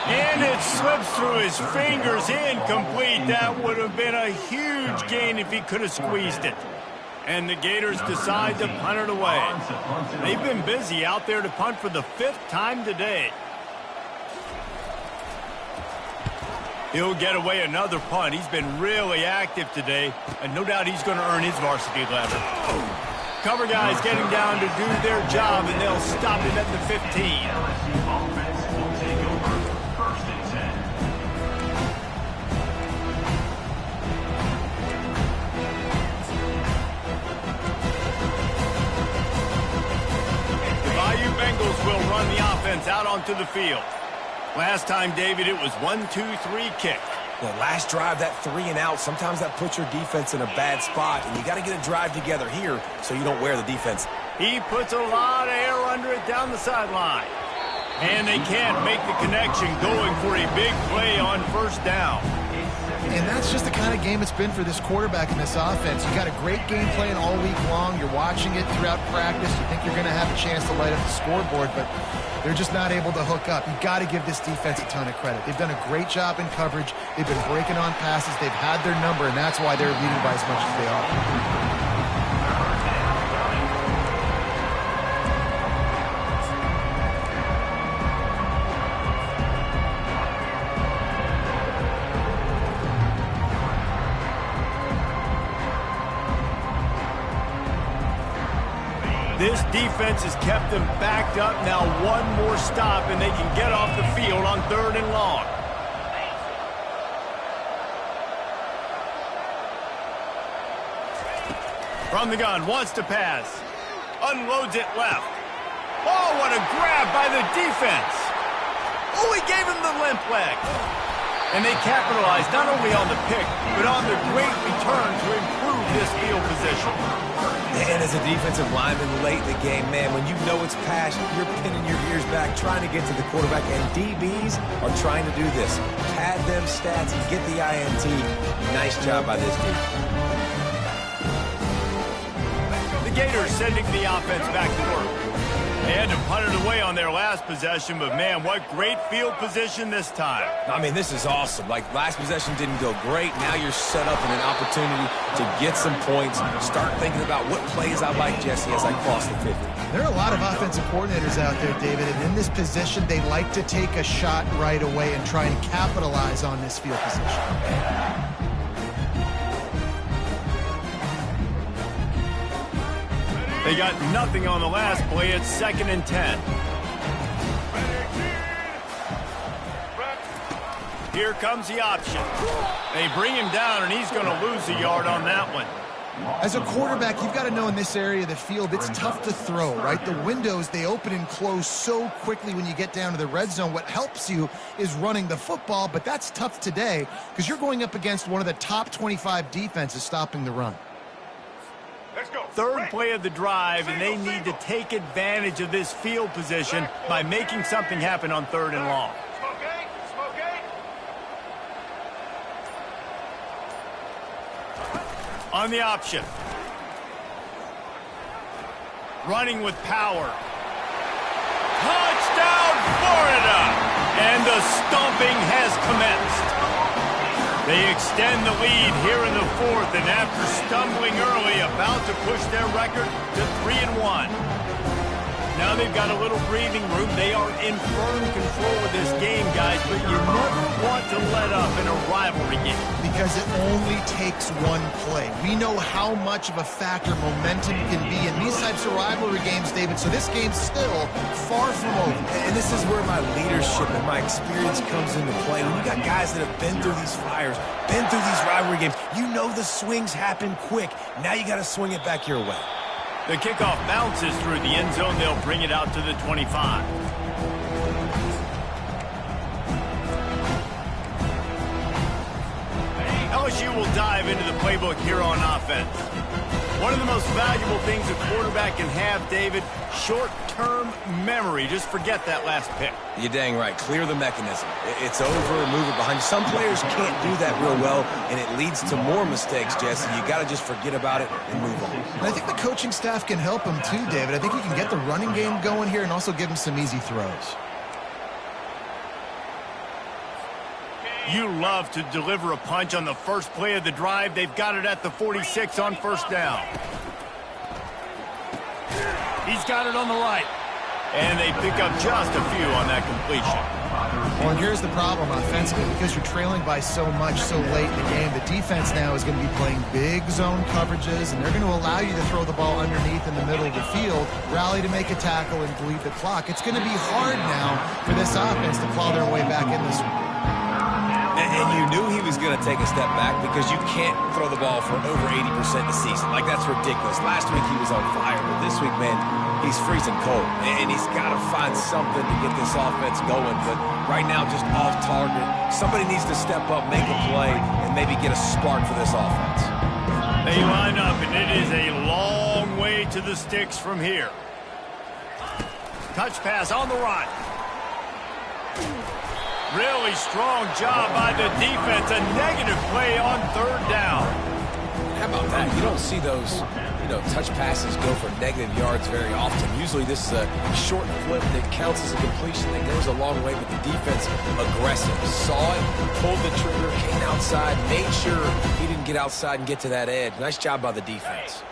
And it slips through his fingers. Incomplete. That would have been a huge gain if he could have squeezed it. And the Gators decide to punt it away. They've been busy out there to punt for the 5th time today. He'll get away another punt. He's been really active today, and no doubt he's going to earn his varsity letter. Cover guys getting down to do their job, and they'll stop him at the 15. Offense will take over. First and 10. Bengals will run the offense out onto the field. Last time, David, it was 1-2-3 kick. The last drive, that 3 and out, sometimes that puts your defense in a bad spot, and you got to get a drive together here so you don't wear the defense. He puts a lot of air under it down the sideline. And they can't make the connection, going for a big play on first down. And that's just the kind of game it's been for this quarterback in this offense. You got a great game plan all week long. You're watching it throughout practice. You think you're going to have a chance to light up the scoreboard, but they're just not able to hook up. You got to give this defense a ton of credit. They've done a great job in coverage. They've been breaking on passes. They've had their number, and that's why they're leading by as much as they are. This defense has kept them backed up. Now one more stop, and they can get off the field on 3rd and long. From the gun, wants to pass. Unloads it left. Oh, what a grab by the defense. Oh, he gave him the limp leg. And they capitalized not only on the pick, but on the great return to improve this field position. And as a defensive lineman late in the game, man, when you know it's passion, you're pinning your ears back, trying to get to the quarterback, and DBs are trying to do this. Pad them stats and get the INT. Nice job by this team. The Gators sending the offense back to work. They had to punt it away on their last possession, but man, what great field position this time. I mean, this is awesome. Like, last possession didn't go great. Now you're set up in an opportunity to get some points. Start thinking about what plays I like, Jesse, as I cross the 50. There are a lot of offensive coordinators out there, David, and in this position, they like to take a shot right away and try and capitalize on this field position. They got nothing on the last play. It's 2nd and 10. Here comes the option. They bring him down, and he's going to lose a yard on that one. As a quarterback, you've got to know in this area of the field, it's tough to throw, right? The windows, they open and close so quickly when you get down to the red zone. What helps you is running the football, but that's tough today because you're going up against one of the top 25 defenses stopping the run. Third play of the drive, and they need to take advantage of this field position by making something happen on 3rd and long. On the option. Running with power. Touchdown, Florida! And the stomping has commenced. They extend the lead here in the 4th, and after stumbling early, about to push their record to 3-1. Now they've got a little breathing room. They are in firm control of this game, guys, but you never want to let up in a rivalry game. Because it only takes one play. We know how much of a factor momentum can be in these types of rivalry games, David, so this game's still far from over. And this is where my leadership and my experience comes into play. When you got guys that have been through these fires, been through these rivalry games, you know the swings happen quick. Now you got to swing it back your way. The kickoff bounces through the end zone. They'll bring it out to the 25. LSU will dive into the playbook here on offense. One of the most valuable things a quarterback can have, David, short-term memory. Just forget that last pick. You're dang right. Clear the mechanism. It's over, move it behind. Some players can't do that real well, and it leads to more mistakes, Jesse. You got to just forget about it and move on. And I think the coaching staff can help him too, David. I think he can get the running game going here and also give him some easy throws. You love to deliver a punch on the first play of the drive. They've got it at the 46 on 1st down. He's got it on the right. And they pick up just a few on that completion. Well, and here's the problem offensively. Because you're trailing by so much so late in the game, the defense now is going to be playing big zone coverages, and they're going to allow you to throw the ball underneath in the middle of the field, rally to make a tackle, and bleed the clock. It's going to be hard now for this offense to claw their way back in this one. And you knew he was going to take a step back because you can't throw the ball for over 80% the season. Like, that's ridiculous. Last week he was on fire, but this week, man, he's freezing cold. And he's got to find something to get this offense going. But right now, just off target. Somebody needs to step up, make a play, and maybe get a spark for this offense. They line up, and it is a long way to the sticks from here. Touch pass on the right. Really strong job by the defense. A negative play on 3rd down. How about that? You don't see those, touch passes go for negative yards very often. Usually this is a short flip that counts as a completion that goes a long way, but the defense aggressive. Saw it, pulled the trigger, came outside, made sure he didn't get outside and get to that edge. Nice job by the defense.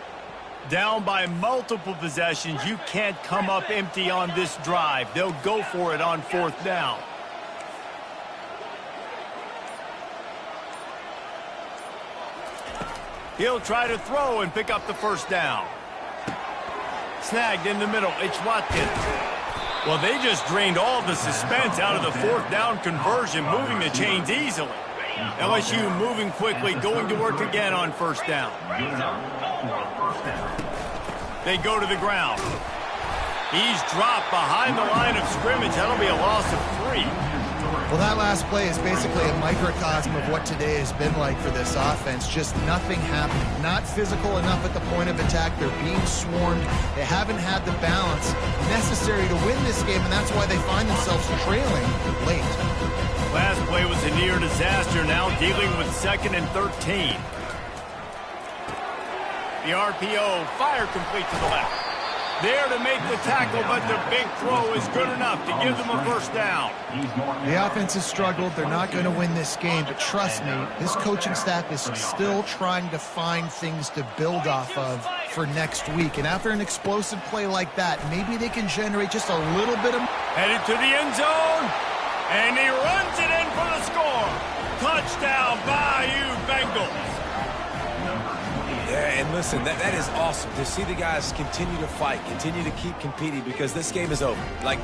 Down by multiple possessions. You can't come up empty on this drive. They'll go for it on 4th down. He'll try to throw and pick up the 1st down. Snagged in the middle. It's Watkins. Well, they just drained all the suspense out of the 4th down conversion, moving the chains easily. LSU moving quickly, going to work again on 1st down. They go to the ground. He's dropped behind the line of scrimmage. That'll be a loss of 3. Well, that last play is basically a microcosm of what today has been like for this offense. Just nothing happening. Not physical enough at the point of attack. They're being swarmed. They haven't had the balance necessary to win this game, and that's why they find themselves trailing late. Last play was a near disaster. Now dealing with 2nd and 13. The RPO, fire complete to the left. There to make the tackle, but the big throw is good enough to give them a first down. The offense has struggled. They're not going to win this game, but trust me, this coaching staff is still trying to find things to build off of for next week. And after an explosive play like that, maybe they can generate just a little bit of... Headed to the end zone, and he runs it in for the score. Touchdown, Bayou Bengals. Yeah, and listen, that is awesome to see the guys continue to fight, continue to keep competing, because this game is over. Like,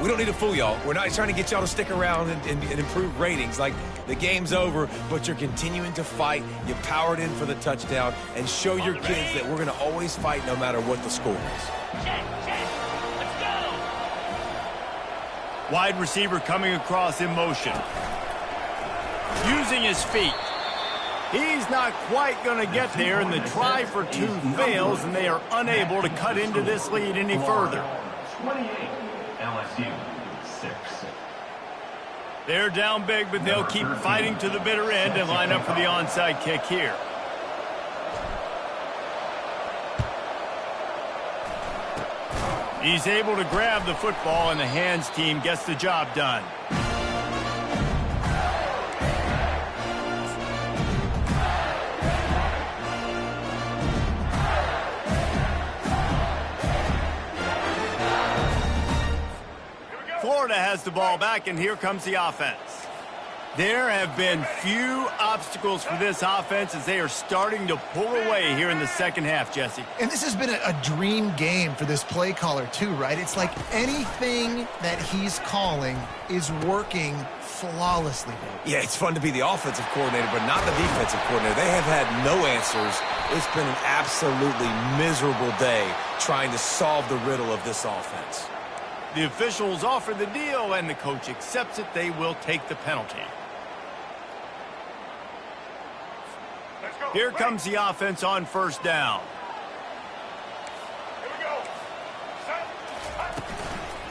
we don't need to fool y'all. We're not trying to get y'all to stick around and improve ratings. Like, the game's over, but you're continuing to fight. You powered in for the touchdown, and show your kids that we're going to always fight no matter what the score is. Let's go. Wide receiver coming across in motion. Using his feet. He's not quite going to get there, and the try for two fails, and they are unable to cut into this lead any further. 28, LSU 6. They're down big, but they'll keep fighting to the bitter end and line up for the onside kick here. He's able to grab the football, and the hands team gets the job done. Florida has the ball back, and here comes the offense. There have been few obstacles for this offense as they are starting to pull away here in the second half, Jesse. And this has been a dream game for this play caller too, right? It's like anything that he's calling is working flawlessly. Yeah, it's fun to be the offensive coordinator, but not the defensive coordinator. They have had no answers. It's been an absolutely miserable day trying to solve the riddle of this offense. The officials offer the deal, and the coach accepts it. They will take the penalty. Here comes the offense on first down. Here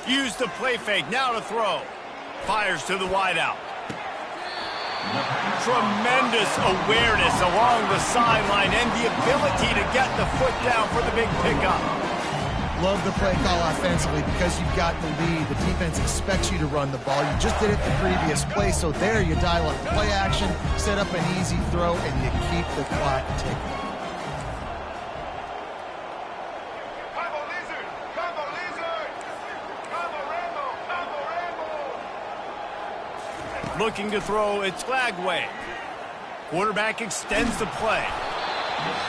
we go. Use the play fake, now to throw. Fires to the wideout. Tremendous awareness along the sideline and the ability to get the foot down for the big pickup. Love the play call offensively because you've got the lead. The defense expects you to run the ball. You just did it the previous play, so there you dial up play action, set up an easy throw, and you keep the clock ticking. Combo Lizard! Combo Lizard! Combo Rambo! Combo Rambo! Looking to throw, it's Glagway. Quarterback extends the play.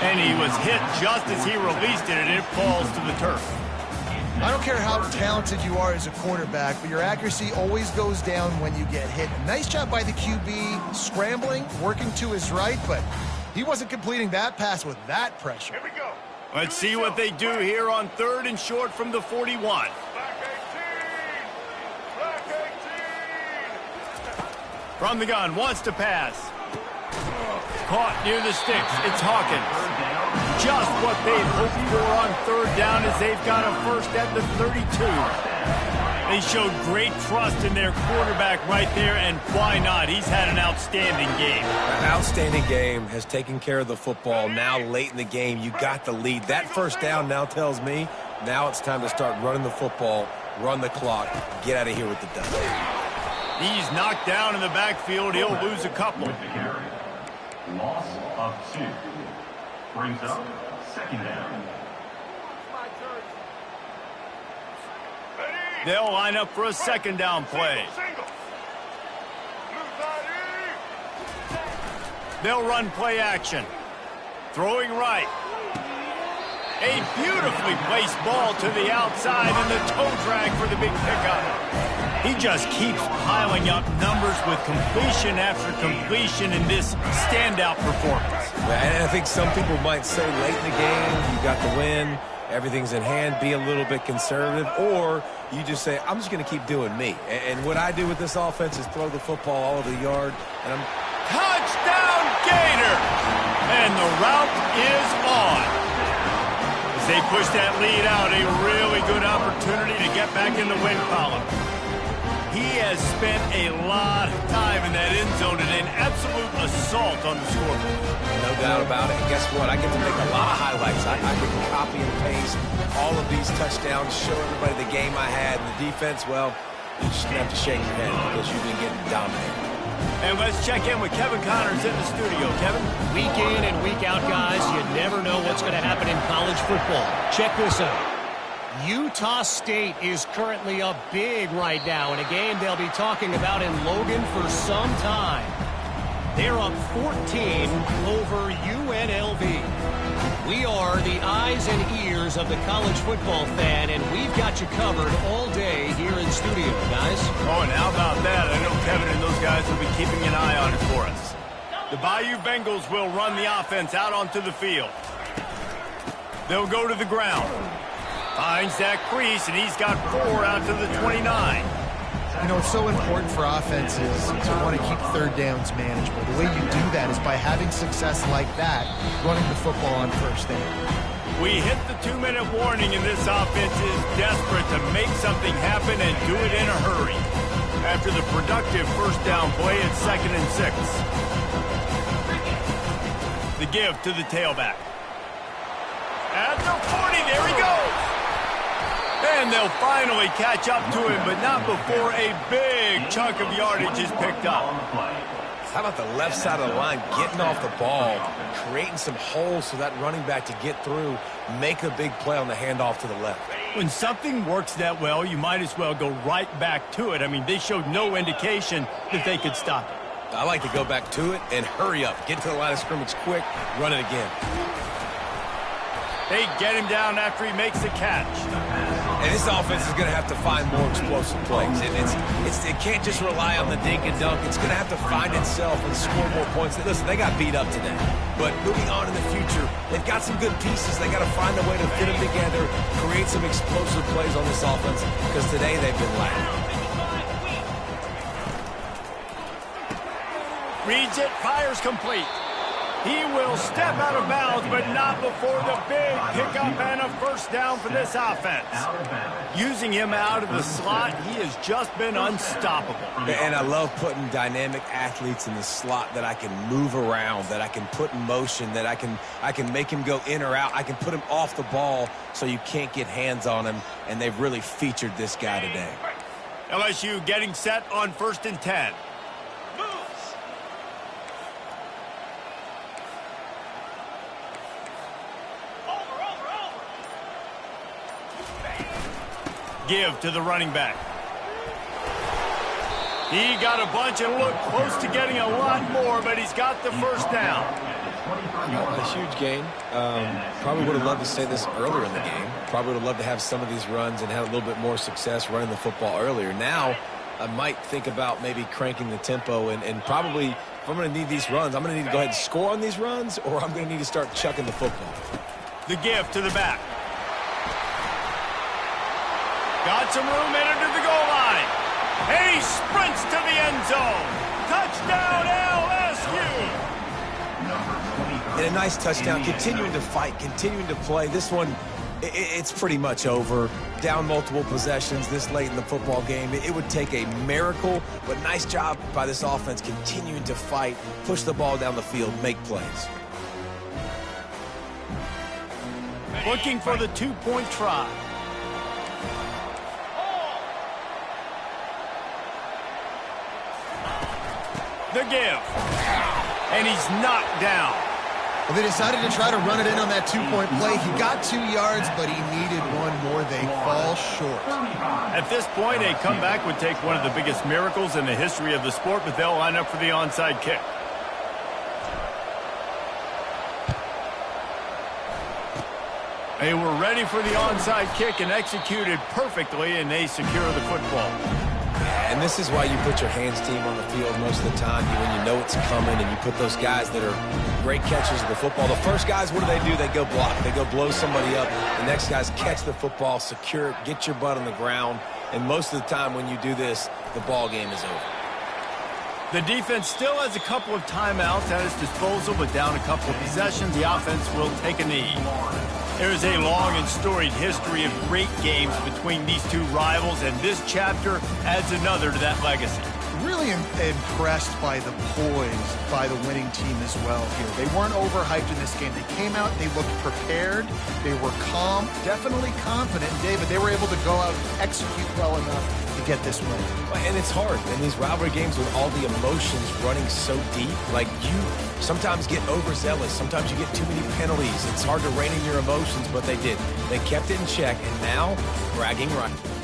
And he was hit just as he released it, and it falls to the turf. I don't care how talented you are as a quarterback, but your accuracy always goes down when you get hit. Nice job by the QB scrambling, working to his right, but he wasn't completing that pass with that pressure. Here we go. Let's see what they do here on 3rd and short from the 41. Black 18! Black 18! From the gun, wants to pass. Caught near the sticks. It's Hawkins. Just what they'd hoped for on 3rd down as they've got a first at the 32. They showed great trust in their quarterback right there, and why not? He's had an outstanding game. An outstanding game, has taken care of the football. Now late in the game, you got the lead. That first down now tells me now it's time to start running the football, run the clock, get out of here with the dub. He's knocked down in the backfield. He'll lose a couple. Loss of 2. Brings up 2nd down. They'll line up for a 2nd down play. Single. They'll run play action. Throwing right. A beautifully placed ball to the outside and the toe drag for the big pickup. He just keeps piling up numbers with completion after completion in this standout performance. And I think some people might say late in the game, you got the win, everything's in hand, be a little bit conservative, or you just say, I'm just going to keep doing me. And what I do with this offense is throw the football all over the yard. And Touchdown, Gator! And the route is on. As they push that lead out, a really good opportunity to get back in the win column. He has spent a lot of time in that end zone and an absolute assault on the scoreboard. No doubt about it. And guess what? I get to make a lot of highlights. I can copy and paste all of these touchdowns, show everybody the game I had. And the defense, well, you're just going to have to shake your head because you've been getting dominated. And let's check in with Kevin Connors in the studio. Kevin? Week in and week out, guys, you never know what's going to happen in college football. Check this out. Utah State is currently up big right now in a game they'll be talking about in Logan for some time. They're up 14 over UNLV. We are the eyes and ears of the college football fan, and we've got you covered all day here in studio, guys. Oh, and how about that? I know Kevin and those guys will be keeping an eye on it for us. The Bayou Bengals will run the offense out onto the field. They'll go to the ground. Finds that crease, and he's got 4 out to the 29. You know, it's so important for offenses to want to keep third downs manageable. The way you do that is by having success like that, running the football on first down. We hit the 2-minute warning, and this offense is desperate to make something happen and do it in a hurry. After the productive first down play, it's 2nd and 6. The give to the tailback. At the 40, there he goes. And they'll finally catch up to him, but not before a big chunk of yardage is picked up. How about the left side of the line getting off the ball, creating some holes for that running back to get through, make a big play on the handoff to the left. When something works that well, you might as well go right back to it. I mean, they showed no indication that they could stop it. I like to go back to it and hurry up. Get to the line of scrimmage quick, run it again. They get him down after he makes the catch. And this offense is going to have to find more explosive plays. It can't just rely on the dink and dunk. It's going to have to find itself and score more points. Listen, they got beat up today. But moving on in the future, they've got some good pieces. They got to find a way to fit them together, create some explosive plays on this offense, because today they've been lacking. Reads it, fires complete. He will step out of bounds, but not before the big pickup and a first down for this offense. Using him out of the slot, he has just been unstoppable. And I love putting dynamic athletes in the slot that I can move around, that I can put in motion, that I can make him go in or out. I can put him off the ball so you can't get hands on him, and they've really featured this guy today. LSU getting set on 1st and 10. Give to the running back. He got a bunch and looked close to getting a lot more, but he's got the first down. A huge gain. Probably would have loved to say this earlier in the game. Probably would have loved to have some of these runs and had a little bit more success running the football earlier. Now, I might think about maybe cranking the tempo and probably, if I'm going to need these runs, I'm going to need to go ahead and score on these runs, or I'm going to need to start chucking the football. The give to the back. Got some room in under the goal line. And he sprints to the end zone. Touchdown, LSU. And a nice touchdown, continuing to fight, continuing to play. This one, it's pretty much over. Down multiple possessions this late in the football game. It would take a miracle, but nice job by this offense continuing to fight, push the ball down the field, make plays. Looking for the two-point try. The give. And he's knocked down. Well, they decided to try to run it in on that two-point play. He got 2 yards, but he needed one more. They fall short. At this point, a comeback would take one of the biggest miracles in the history of the sport, but they'll line up for the onside kick. They were ready for the onside kick and executed perfectly, and they secure the football. And this is why you put your hands team on the field most of the time, when you know it's coming, and you put those guys that are great catchers of the football. The first guys, what do? They go block. They go blow somebody up. The next guys catch the football, secure it, get your butt on the ground. And most of the time when you do this, the ball game is over. The defense still has a couple of timeouts at its disposal, but down a couple of possessions, the offense will take a knee. There is a long and storied history of great games between these two rivals, and this chapter adds another to that legacy. really impressed by the poise by the winning team as well here. They weren't overhyped in this game. They came out, they looked prepared, they were calm, definitely confident. And David, they were able to go out and execute well enough to get this win. And it's hard in these rivalry games with all the emotions running so deep. Like, you sometimes get overzealous. Sometimes you get too many penalties. It's hard to rein in your emotions, but they did. They kept it in check, and now bragging rights.